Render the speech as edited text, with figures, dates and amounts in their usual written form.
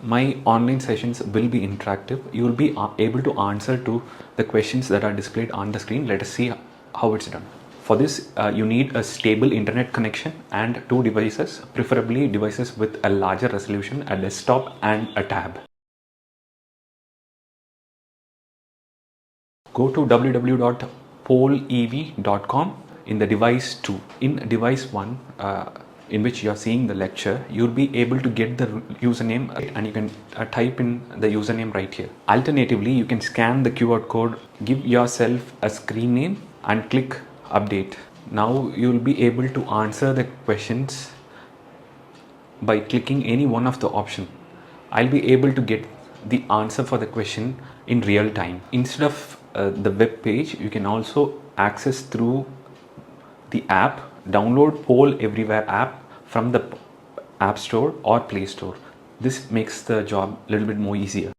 My online sessions will be interactive. You will be able to answer to the questions that are displayed on the screen. Let us see how it's done. For this, you need a stable internet connection and 2 devices, preferably devices with a larger resolution, a desktop and a tab. Go to www.polev.com in the device 2. In device 1, in which you are seeing the lecture, you'll be able to get the username and you can type in the username right here. Alternatively, you can scan the QR code, give yourself a screen name and click update. Now you'll be able to answer the questions by clicking any one of the option. I'll be able to get the answer for the question in real time. Instead of the web page, you can also access through the app. Download Poll Everywhere app from the App Store or Play Store. This makes the job a little bit more easier.